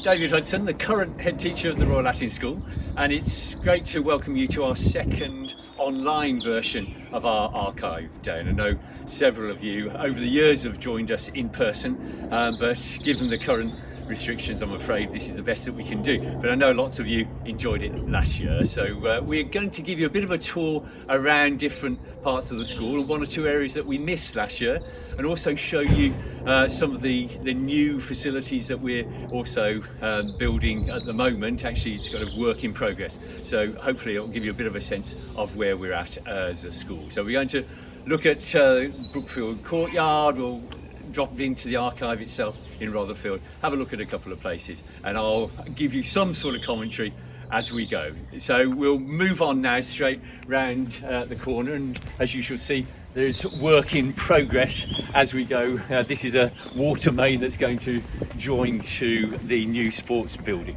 David Hudson, the current head teacher of the Royal Latin School, and it's great to welcome you to our second online version of our archive day. And I know several of you over the years have joined us in person, but given the current restrictions, I'm afraid this is the best that we can do. But I know lots of you enjoyed it last year, so we're going to give you a bit of a tour around different parts of the school and one or two areas that we missed last year, and also show you some of the new facilities that we're also building at the moment. Actually, it's got a work in progress, so hopefully it'll give you a bit of a sense of where we're at as a school. So we're going to look at Brookfield courtyard. We'll drop into the archive itself in Rotherfield, have a look at a couple of places, and I'll give you some sort of commentary as we go. So we'll move on now straight round the corner, and as you shall see, there's work in progress as we go. This is a water main that's going to join to the new sports building.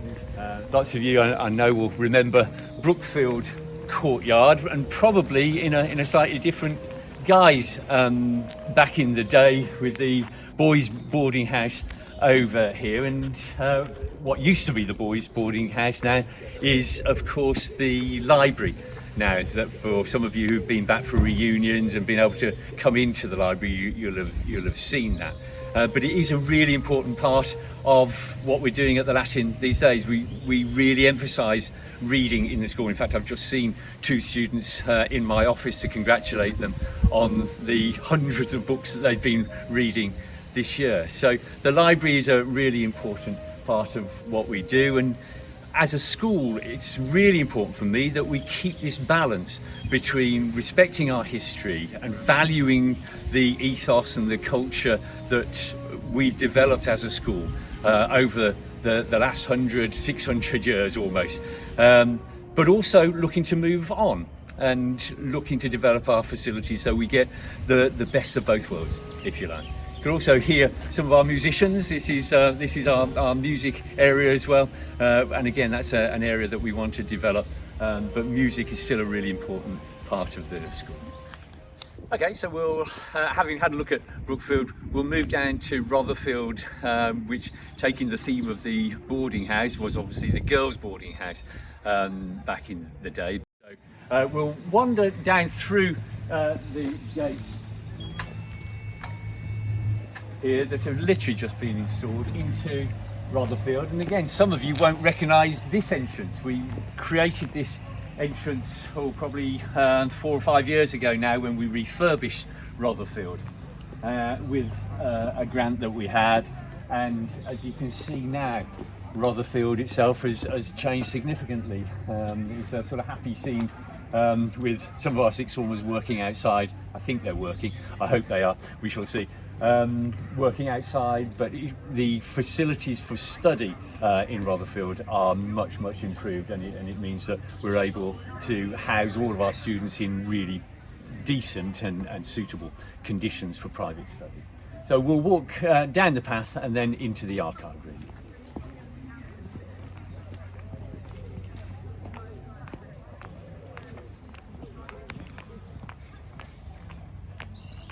Lots of you I know will remember Brookfield courtyard, and probably in a slightly different guys back in the day, with the boys boarding house over here, and what used to be the boys boarding house now is of course the library. Now, that for some of you who've been back for reunions and been able to come into the library, you'll have seen that. But it is a really important part of what we're doing at the Latin these days. We really emphasise reading in the school. In fact, I've just seen two students in my office to congratulate them on the hundreds of books that they've been reading this year. So the library is a really important part of what we do, and as a school, it's really important for me that we keep this balance between respecting our history and valuing the ethos and the culture that we've developed as a school over the last 600 years almost, but also looking to move on and looking to develop our facilities so we get the best of both worlds, if you like. You can also hear some of our musicians. This is our music area as well, and again, that's an area that we want to develop, but music is still a really important part of the school. Okay, so we'll, having had a look at Brookfield, we'll move down to Rotherfield, which, taking the theme of the boarding house, was obviously the girls' boarding house back in the day. So we'll wander down through the gates here that have literally just been installed into Rotherfield, and again, some of you won't recognise this entrance. We created this entrance probably 4 or 5 years ago now, when we refurbished Rotherfield with a grant that we had, and as you can see now, Rotherfield itself has changed significantly. It's a sort of happy scene with some of our sixth formers working outside. I think they're working, I hope they are, we shall see. Working outside, but the facilities for study in Rotherfield are much improved, and it means that we're able to house all of our students in really decent and suitable conditions for private study. So we'll walk down the path and then into the archive room.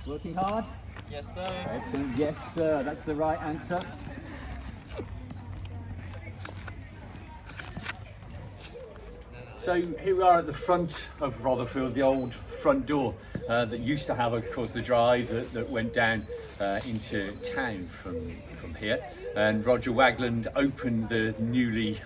Working hard? Yes, sir. Excellent. Yes, sir. That's the right answer. So here we are at the front of Rotherfield, the old front door that used to have, of course, the drive that went down into town from here. And Roger Wagland opened the newly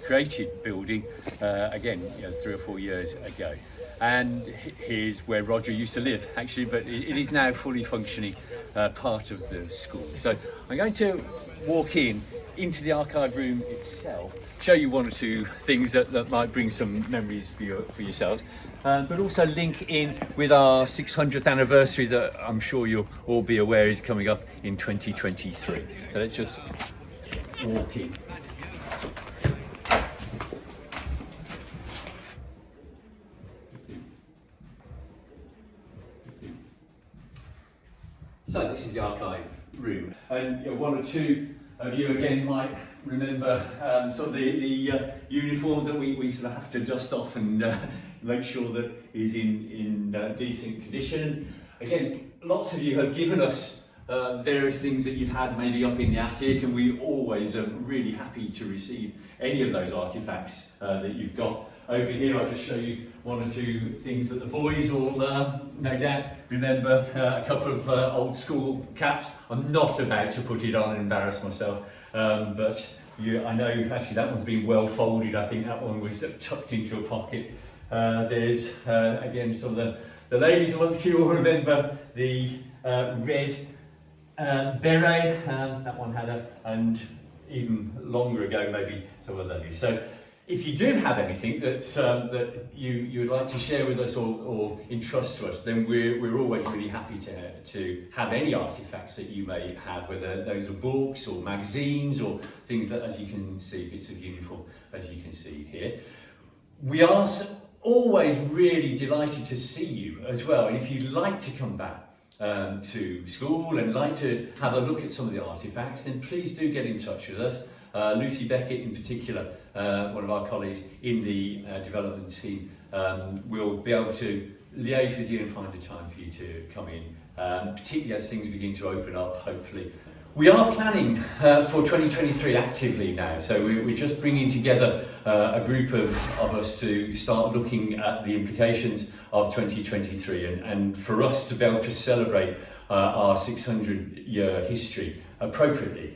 created building again, 3 or 4 years ago. And here's where Roger used to live, actually, but it is now fully functioning part of the school. So I'm going to walk into the archive room itself, show you one or two things that might bring some memories for yourselves, but also link in with our 600th anniversary that I'm sure you'll all be aware is coming up in 2023. So let's just walk in. So this is the archive room, and one or two of you again might remember sort of the uniforms that we sort of have to dust off and make sure that is in decent condition. Again, lots of you have given us various things that you've had maybe up in the attic, and we always are really happy to receive any of those artifacts that you've got. Over here I'll just show you one or two things that the boys will no doubt remember. A couple of old school caps. I'm not about to put it on and embarrass myself, but I know actually that one's been well folded. I think that one was tucked into a pocket. There's again some of the ladies amongst you will remember the red beret. That one had and even longer ago maybe some of the ladies. So if you do have anything that you'd like to share with us or entrust to us, then we're always really happy to have any artifacts that you may have, whether those are books or magazines or things that, as you can see, bits of uniform, as you can see here. We are always really delighted to see you as well, and if you'd like to come back to school and like to have a look at some of the artifacts, then please do get in touch with us. Lucy Beckett in particular, one of our colleagues in the development team, will be able to liaise with you and find a time for you to come in, particularly as things begin to open up, hopefully. We are planning for 2023 actively now, so we're just bringing together a group of us to start looking at the implications of 2023 and for us to be able to celebrate our 600-year history appropriately.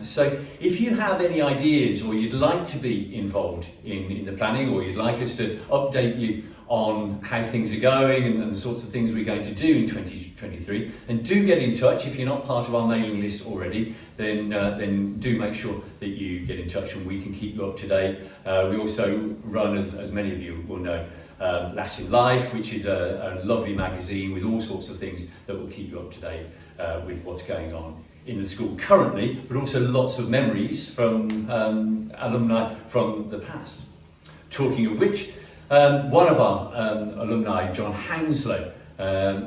So if you have any ideas or you'd like to be involved in the planning, or you'd like us to update you on how things are going and the sorts of things we're going to do in 2023, then do get in touch. If you're not part of our mailing list already, then do make sure that you get in touch and we can keep you up to date. We also run, as many of you will know, Latin Life, which is a lovely magazine with all sorts of things that will keep you up to date with what's going on in the school currently, but also lots of memories from alumni from the past. Talking of which, one of our alumni, John Hounslow,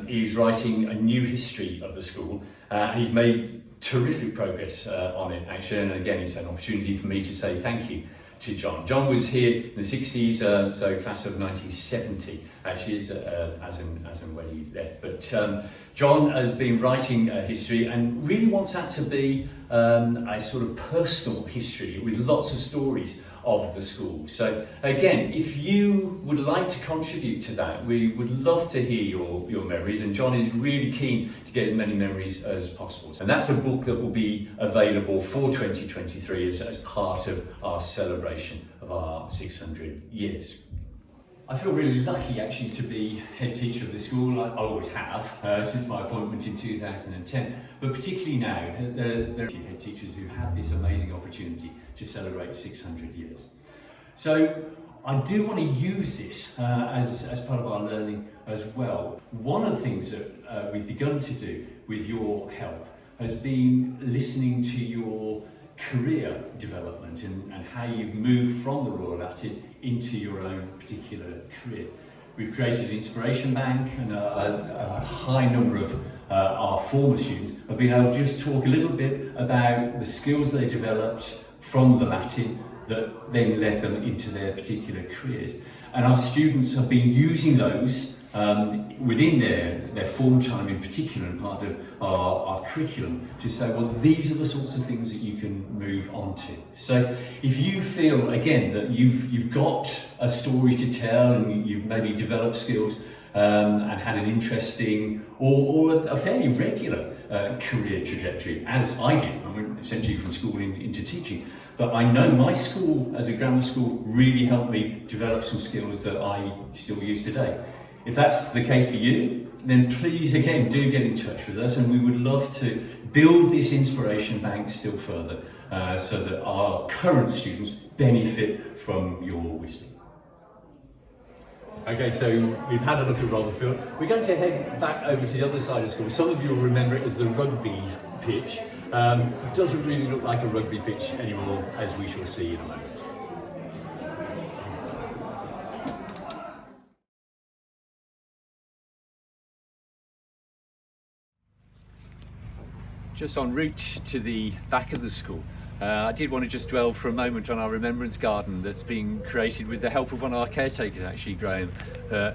is writing a new history of the school, and he's made terrific progress on it actually, and again it's an opportunity for me to say thank you to John. John was here in the 60s, so class of 1970 actually is as and when he left. But John has been writing history and really wants that to be a sort of personal history with lots of stories of the school. So again, if you would like to contribute to that, we would love to hear your memories, and John is really keen to get as many memories as possible. And that's a book that will be available for 2023 as part of our celebration of our 600 years. I feel really lucky actually to be head teacher of the school. I always have, since my appointment in 2010, but particularly now, there are head teachers who have this amazing opportunity to celebrate 600 years. So I do want to use this as part of our learning as well. One of the things that we've begun to do with your help has been listening to your career development and how you've moved from the Royal Latin into your own particular career. We've created an inspiration bank, and a high number of our former students have been able to just talk a little bit about the skills they developed from the Latin that then led them into their particular careers. And our students have been using those within their form time in particular, and part of our curriculum, to say, well, these are the sorts of things that you can move on to. So if you feel, again, that you've got a story to tell and you've maybe developed skills and had an interesting or a fairly regular career trajectory, as I did. I went essentially from school into teaching, but I know my school as a grammar school really helped me develop some skills that I still use today. If that's the case for you, then please again do get in touch with us, and we would love to build this inspiration bank still further so that our current students benefit from your wisdom. Okay, so we've had a look at Rotherfield. We're going to head back over to the other side of school. Some of you will remember it as the rugby pitch. It doesn't really look like a rugby pitch anymore, as we shall see in a moment. Just en route to the back of the school, I did want to just dwell for a moment on our Remembrance garden that's been created with the help of one of our caretakers, actually, Graham,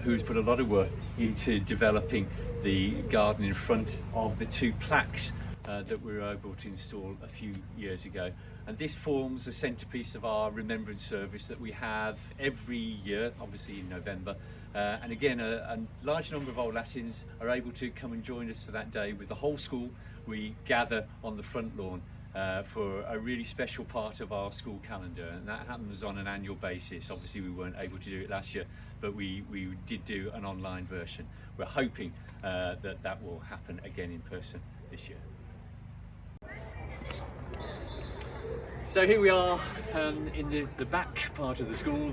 who's put a lot of work into developing the garden in front of the two plaques that we were able to install a few years ago, and this forms the centrepiece of our Remembrance service that we have every year, obviously in November. And again, a large number of Old Latins are able to come and join us for that day with the whole school. We gather on the front lawn for a really special part of our school calendar, and that happens on an annual basis. Obviously we weren't able to do it last year, but we did do an online version. We're hoping that will happen again in person this year. So here we are in the back part of the school,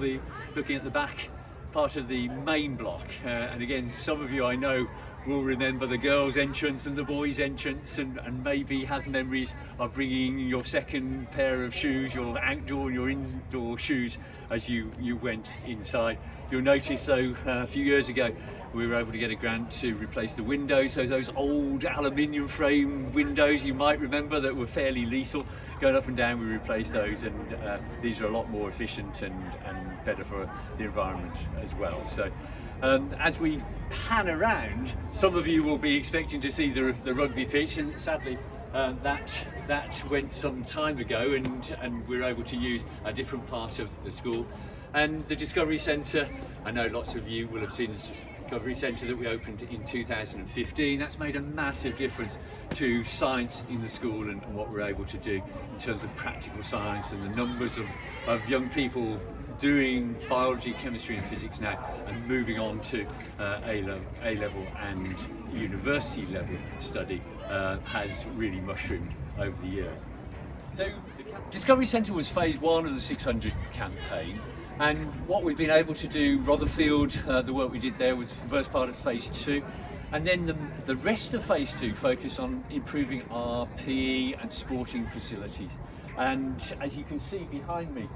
looking at the back part of the main block, and again, some of you I know will remember the girls' entrance and the boys' entrance, and maybe have memories of bringing your second pair of shoes, your outdoor and your indoor shoes, as you went inside. You'll notice though, a few years ago we were able to get a grant to replace the windows, so those old aluminium frame windows you might remember that were fairly lethal. Going up and down, we replaced those, and these are a lot more efficient and better for the environment as well. So as we pan around, some of you will be expecting to see the rugby pitch, and sadly that went some time ago, and we're able to use a different part of the school. And the Discovery Centre, I know lots of you will have seen the Discovery Centre that we opened in 2015. That's made a massive difference to science in the school and what we're able to do in terms of practical science, and the numbers of young people doing biology, chemistry and physics now, and moving on to A-level and university level study has really mushroomed over the years. So Discovery Centre was phase 1 of the 600 campaign, and what we've been able to do, Rotherfield, the work we did there was the first part of phase 2, and then the rest of phase 2 focused on improving our PE and sporting facilities. And as you can see behind me,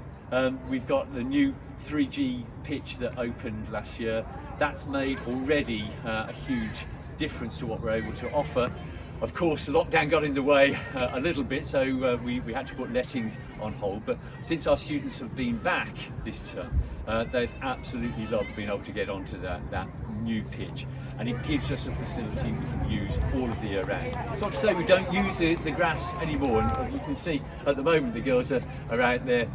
we've got the new 3G pitch that opened last year. That's made already a huge difference to what we're able to offer. Of course, the lockdown got in the way a little bit, so we had to put lettings on hold. But since our students have been back this term, they've absolutely loved being able to get onto that new pitch, and it gives us a facility we can use all of the year round. It's not to say we don't use the grass anymore, and as you can see at the moment, the girls are out there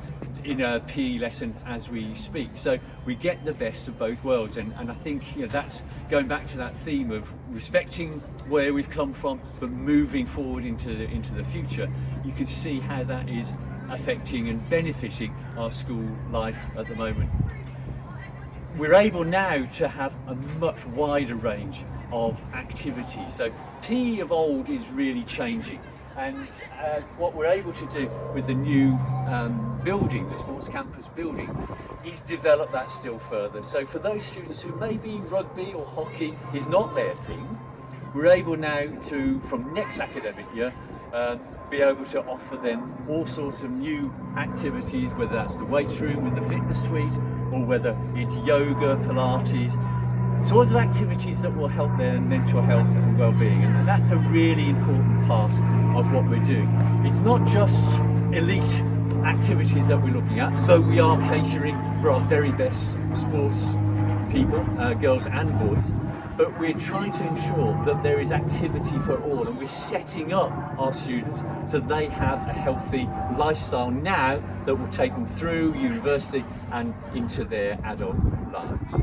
in a PE lesson as we speak. So we get the best of both worlds, and I think that's going back to that theme of respecting where we've come from but moving forward into the future. You can see how that is affecting and benefiting our school life at the moment. We're able now to have a much wider range of activities. So PE of old is really changing, and what we're able to do with the new building, the sports campus building, is develop that still further. So for those students who maybe rugby or hockey is not their thing, we're able now to, from next academic year, be able to offer them all sorts of new activities, whether that's the weights room with the fitness suite, or whether it's yoga, Pilates, sorts of activities that will help their mental health and well-being. And that's a really important part of what we're doing. It's not just elite activities that we're looking at, though we are catering for our very best sports people, girls and boys, but we're trying to ensure that there is activity for all, and we're setting up our students so they have a healthy lifestyle now that will take them through university and into their adult lives.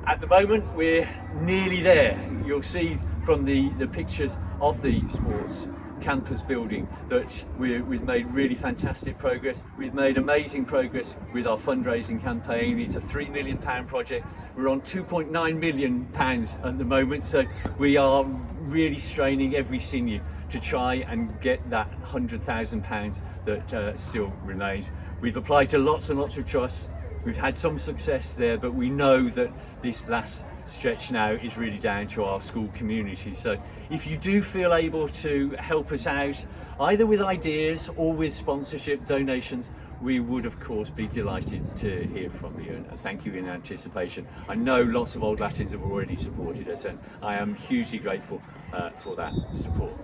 At the moment, we're nearly there. You'll see from the pictures of the sports campus building that we've made really fantastic progress. We've made amazing progress with our fundraising campaign. It's a £3 million project. We're on £2.9 million at the moment, so we are really straining every sinew to try and get that £100,000 that still remains. We've applied to lots and lots of trusts. We've had some success there, but we know that this last stretch now is really down to our school community. So if you do feel able to help us out, either with ideas or with sponsorship donations, we would of course be delighted to hear from you, and thank you in anticipation. I know lots of Old Latins have already supported us, and I am hugely grateful for that support.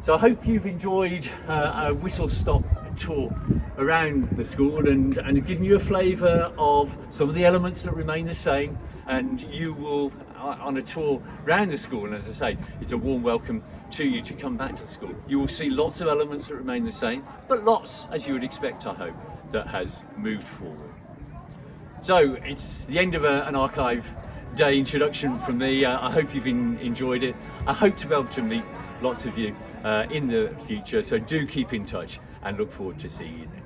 So I hope you've enjoyed a whistle-stop tour around the school and given you a flavour of some of the elements that remain the same, and you will, on a tour around the school, and as I say, it's a warm welcome to you to come back to the school. You will see lots of elements that remain the same, but lots, as you would expect, I hope, that has moved forward. So it's the end of an archive day introduction from me. I hope you've enjoyed it. I hope to be able to meet lots of you in the future, so do keep in touch and look forward to seeing you then.